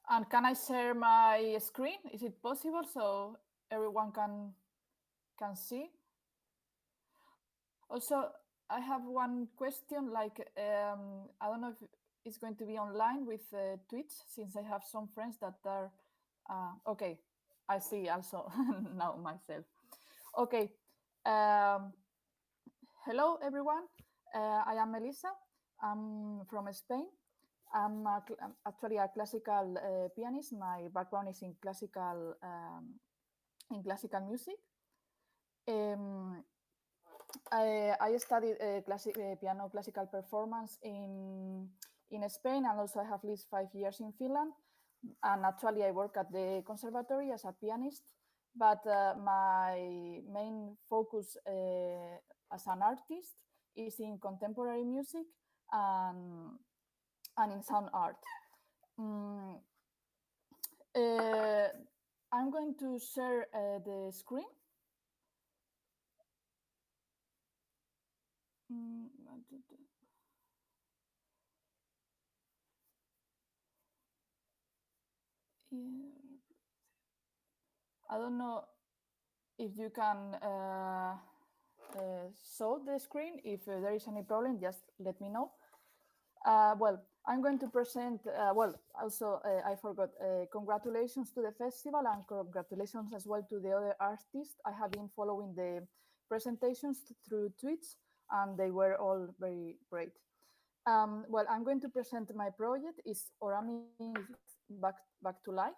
And can I share my screen? Is it possible so everyone can see? Also, I have one question. Like, I don't know if it's going to be online with Twitch, since I have some friends that are. Okay, I see also now myself. Okay. Hello, everyone. I am Melisa. I'm from Spain. I'm actually a classical pianist. My background is in classical music. I studied piano classical performance in Spain, and also I have lived 5 years in Finland. And actually, I work at the conservatory as a pianist. But my main focus as an artist is in contemporary music and in sound art. I'm going to share the screen. I don't know if you can show the screen. If there is any problem, just let me know. Well, I'm going to present, also I forgot, congratulations to the festival and congratulations as well to the other artists. I have been following the presentations through Twitch and they were all very great. Well, I'm going to present my project. It's ORAMICS Back to Life.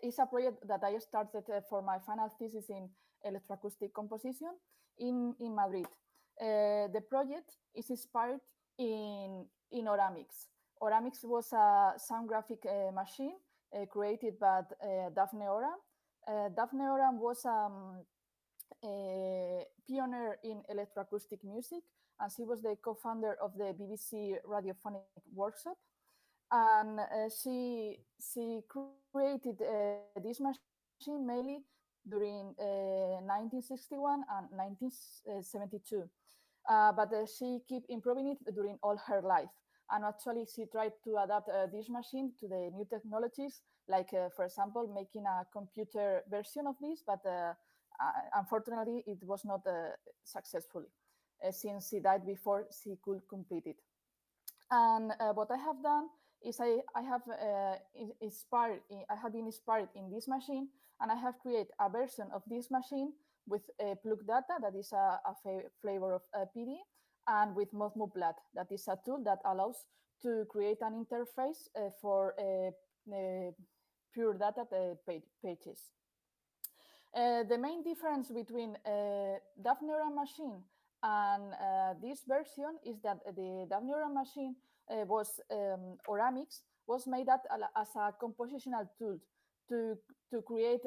It's a project that I started for my final thesis in electroacoustic composition in Madrid. The project is inspired in ORAMICS. ORAMICS was a sound graphic machine created by Daphne Oram. Daphne Oram was a pioneer in electroacoustic music, and she was the co-founder of the BBC Radiophonic Workshop. And she created this machine mainly during 1961 and 1972. But she kept improving it during all her life. And actually, she tried to adapt this machine to the new technologies, like, for example, making a computer version of this. But unfortunately, it was not successful, since she died before she could complete it. And what I have done is I have been inspired in this machine, and I have created a version of this machine with plug data, that is a flavor of PD, and with MovMoveLAT, that is a tool that allows to create an interface for pure data pages. The main difference between Daphne Oram machine and this version is that the Daphne Oram machine was ORAMICS was made as a compositional tool to create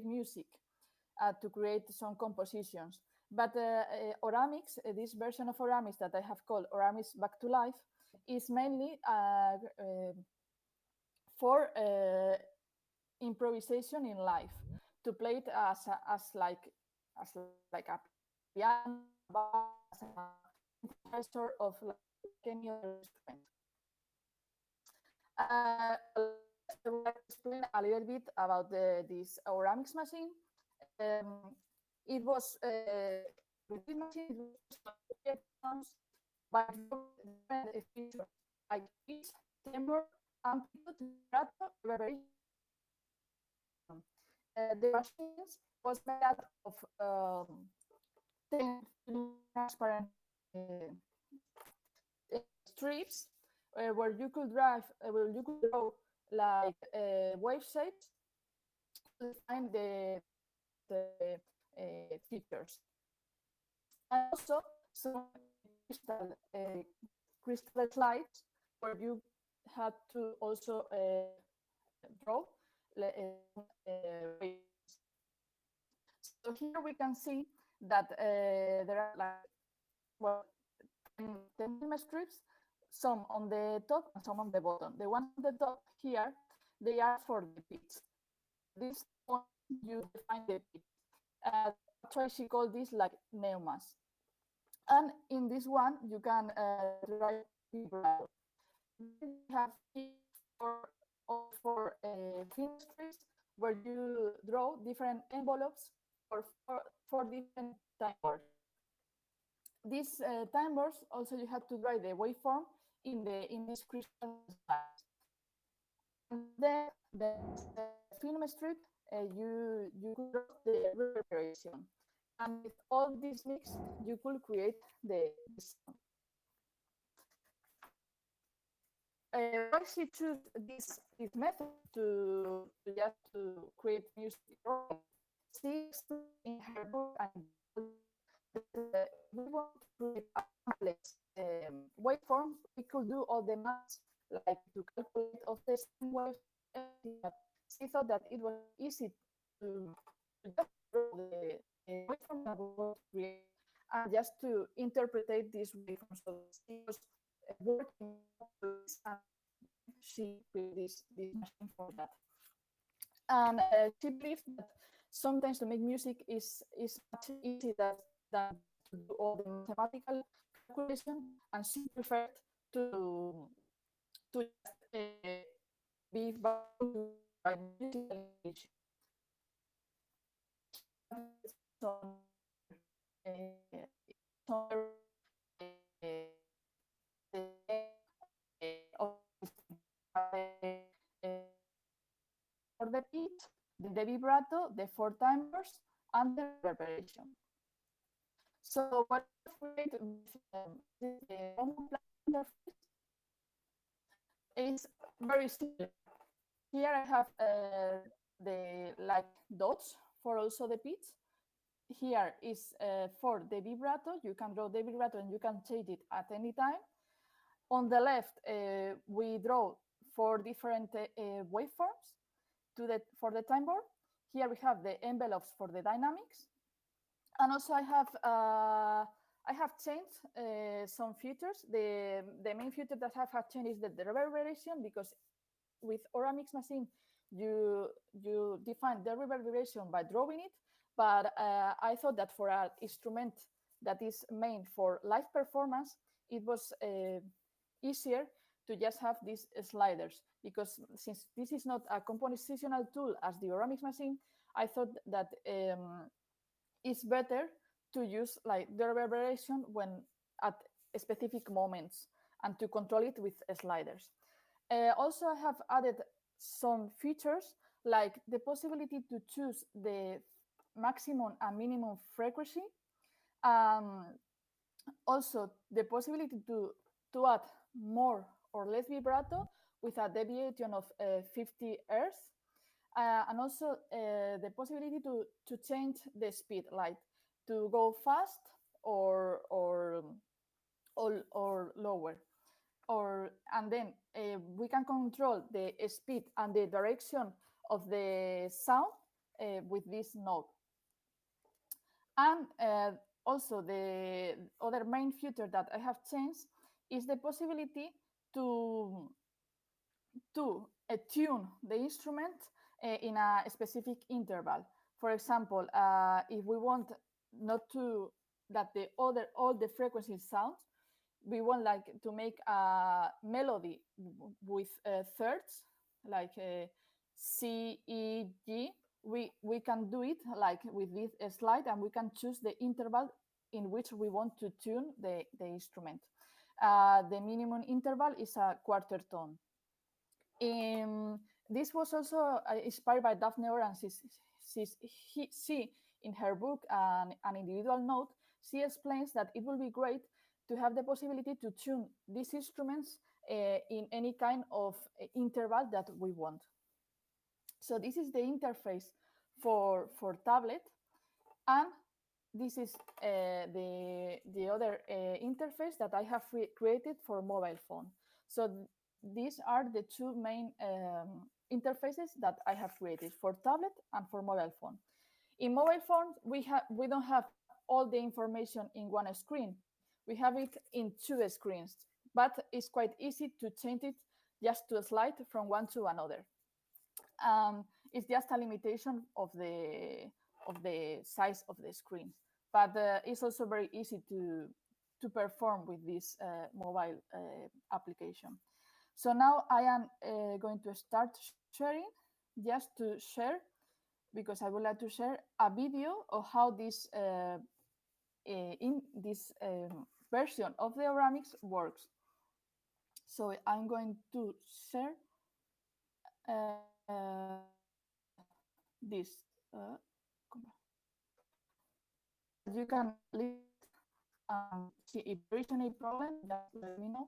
music, to create some compositions. But ORAMICS, this version of ORAMICS that I have called ORAMICS Back to Life, is mainly for improvisation in life, to play it as like a piano, as a synthesizer of like any other instrument. Let's explain a little bit about this ORAMICS machine. It was this machine was by different features like pitch, timbre, amplitude, vibrato, reverberation. The machines was made out of 10 transparent strips where you could draw like wave shapes to define the features, and also some crystal slides where you had to also draw. So here we can see that there are like 10 strips, some on the top and some on the bottom. The ones on the top here, they are for the pitch. This one you define the pitch. Actually, she called this like neumas. And in this one, you can write vibrato. We have for film strips where you draw different envelopes for four different time bars. These time bars also you have to draw the waveform in these crystal slides. And then the next film strip, you could draw the reverberation. And with all this mix, you could create the sound. Why she chose this method to just to create music drawing? She explained in her book and that if we want to create a complex waveform, we could do all the maths, like to calculate all the sine waves, everything. But she thought that it was easy to just draw the waveform that we want to create and just to interpret this waveform. So she was working to this, and she created this machine for that. And she believes that sometimes to make music is much easier than to do all the mathematical calculation, and she preferred to just be bound to write musical language. Some some for the pitch, the vibrato, the four timbres, and the reverberation. So what I created with the common interface is very simple. Here I have the like dots for also the pitch. Here is for the vibrato. You can draw the vibrato and you can change it at any time. On the left, we draw four different waveforms for the time board. Here we have the envelopes for the dynamics. And also I have changed some features. The main feature that I have changed is the reverberation, because with ORAMICS machine, you define the reverberation by drawing it. But I thought that for an instrument that is made for live performance, it was easier to just have these sliders, because since this is not a compositional tool as the ORAMICS machine, I thought that it's better to use like the reverberation when at specific moments and to control it with sliders. Also, I have added some features like the possibility to choose the maximum and minimum frequency. Also, the possibility to add more or less vibrato with a deviation of 50 Hz. And also the possibility to change the speed, like to go fast or lower. And then we can control the speed and the direction of the sound with this node. And also the other main feature that I have changed is the possibility to tune the instrument in a specific interval. For example, if we want not to that all the frequencies sound, we want like to make a melody with thirds, like C, E, G. We can do it like with this slide, and we can choose the interval in which we want to tune the instrument. The minimum interval is a quarter tone. This was also inspired by Daphne Orr, and she in her book, an individual note, she explains that it will be great to have the possibility to tune these instruments in any kind of interval that we want. So this is the interface for tablet, and this is the other interface that I have created for mobile phone. So these are the two main interfaces that I have created for tablet and for mobile phone. In mobile phone, we don't have all the information in one screen. We have it in two screens, but it's quite easy to change it just to slide from one to another. It's just a limitation of the size of the screen, but it's also very easy to perform with this mobile application. So now I am going to start sharing, just to share, because I would like to share a video of how this in this version of the ORAMICS works. So I'm going to share this so that you can listen and see if there is any problem, just let me know.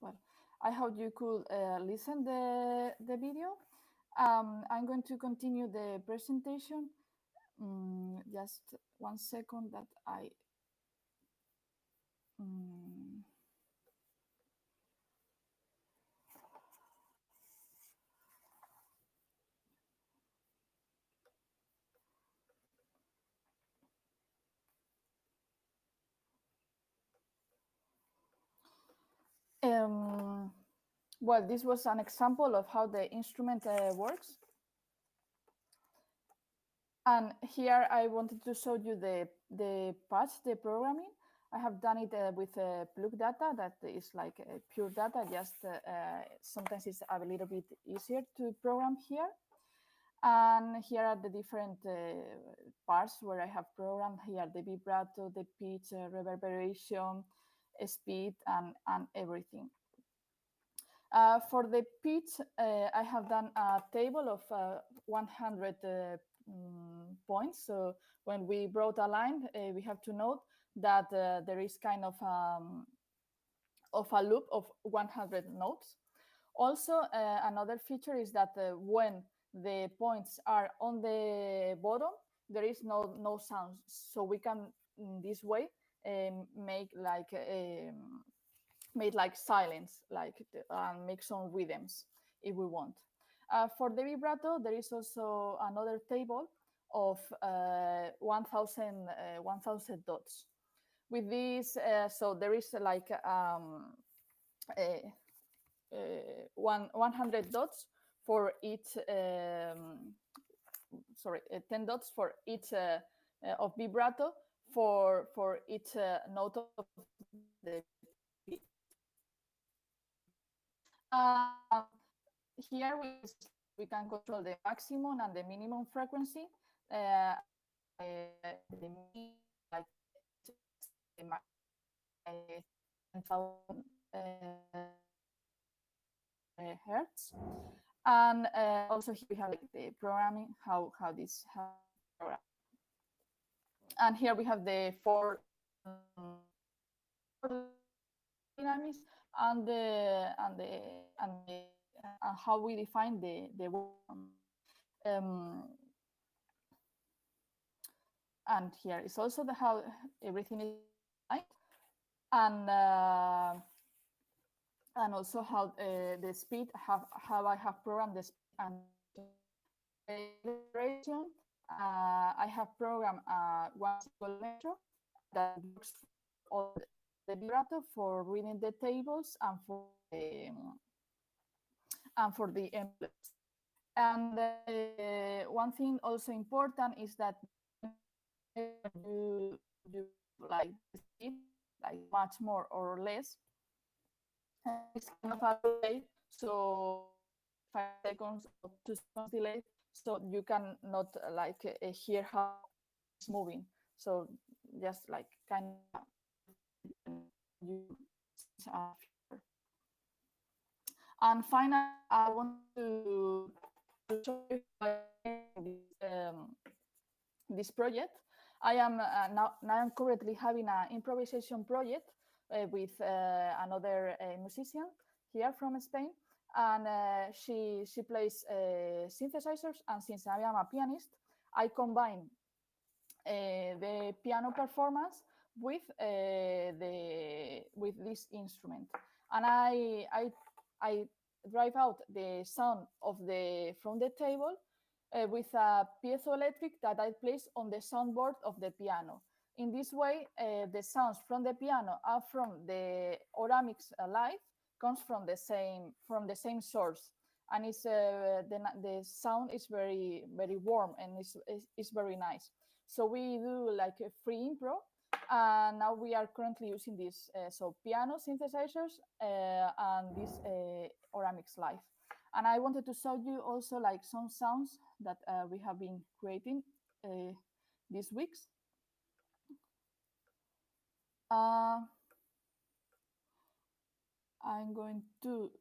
Well, I hope you could listen the video. I'm going to continue the presentation. Just 1 second that I. Um, well, this was an example of how the instrument works. And here I wanted to show you the patch, the programming. I have done it with plug data that is like pure data, just sometimes it's a little bit easier to program here. And here are the different parts where I have programmed here, the vibrato, the pitch, reverberation, speed, and everything. For the pitch, I have done a table of 100 points. So when we brought a line, we have to note that there is kind of a loop of 100 notes. Also, another feature is that when the points are on the bottom, there is no sound. So we can, in this way, make like silence, and make some rhythms if we want. For the vibrato, there is also another table of 1,000 dots. With this, so there is like 100 dots for each, 10 dots for each of vibrato for each note of the pitch. Here we can control the maximum and the minimum frequency. The mean, like the 10,000 hertz. And also here we have like the programming, how this program. And here we have the four dynamics and how we define the and here is also the how everything is defined, and also how the speed, how I have programmed the speed and acceleration. I have programmed one single metro that works for all the vibrato for reading the tables and for the envelopes. And one thing also important is that you like speed, like much more or less, it's kind of a delay, so 5 seconds or 2 seconds delay, so you can not like hear how it's moving. So just like kind of you. And finally, I want to show you this project. I am now I'm currently having an improvisation project with another musician here from Spain, and she plays synthesizers. And since I am a pianist, I combine the piano performance with this instrument, and I drive out the sound of from the table with a piezoelectric that I place on the soundboard of the piano. In this way, the sounds from the piano and from the ORAMICS Live comes from the same source, and it's the sound is very warm and it's very nice. So we do like a free impro, and now we are currently using this so piano synthesizers and this ORAMICS Live. And I wanted to show you also like some sounds that we have been creating these weeks. I'm going to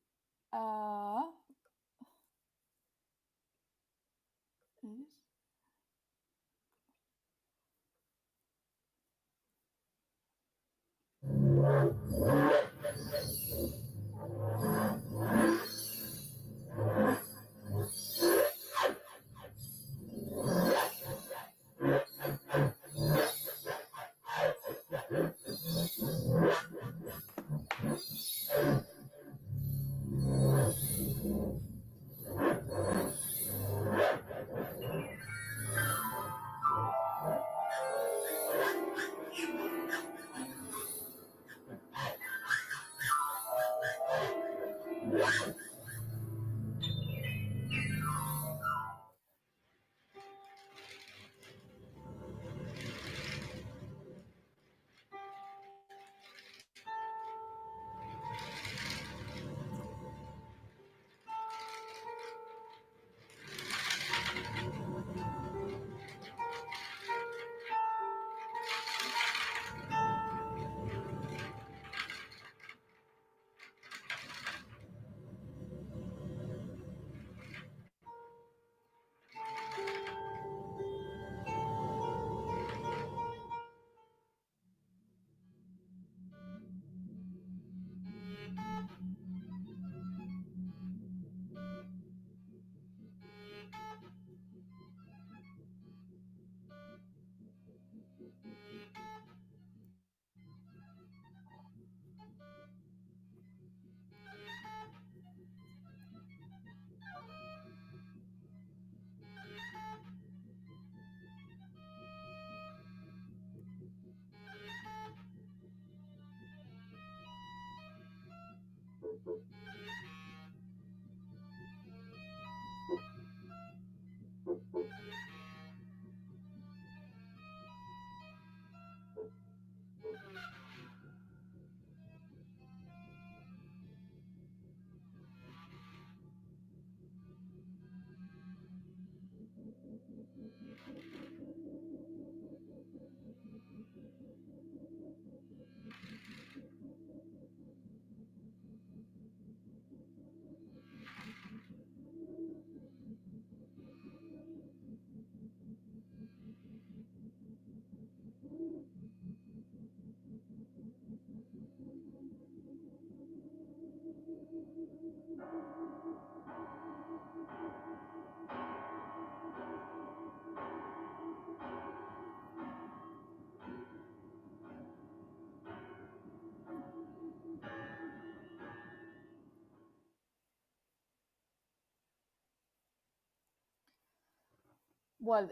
Well,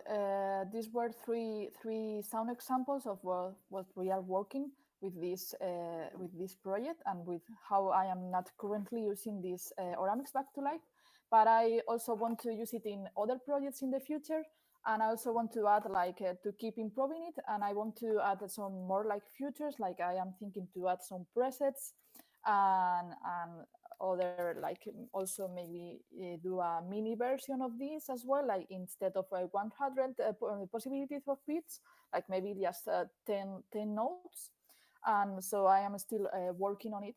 these were three sound examples of what we are working with this project, and with how I am not currently using this ORAMICS back to life, but I also want to use it in other projects in the future, and I also want to add to keep improving it, and I want to add some more like features, like I am thinking to add some presets and other also maybe do a mini version of this as well, like instead of 100 possibilities of beats, like maybe just 10 notes. And so I am still working on it,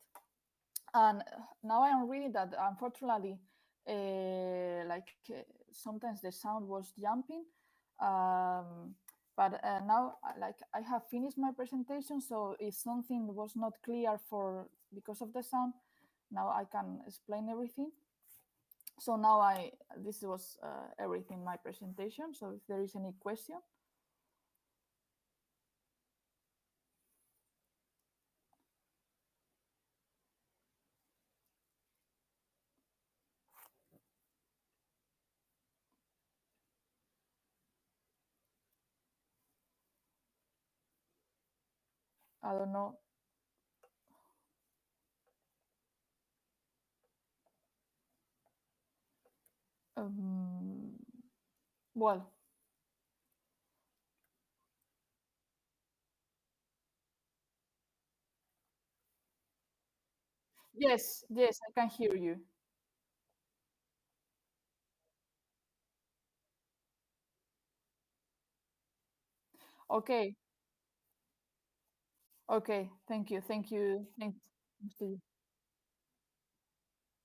and now I am reading that unfortunately sometimes the sound was jumping, um, but now like I have finished my presentation, so if something was not clear for because of the sound, now I can explain everything. So now this was everything my presentation, so if there is any question. I don't know. um, well, yes, I can hear you. Okay. Okay, thank you. Thanks to you.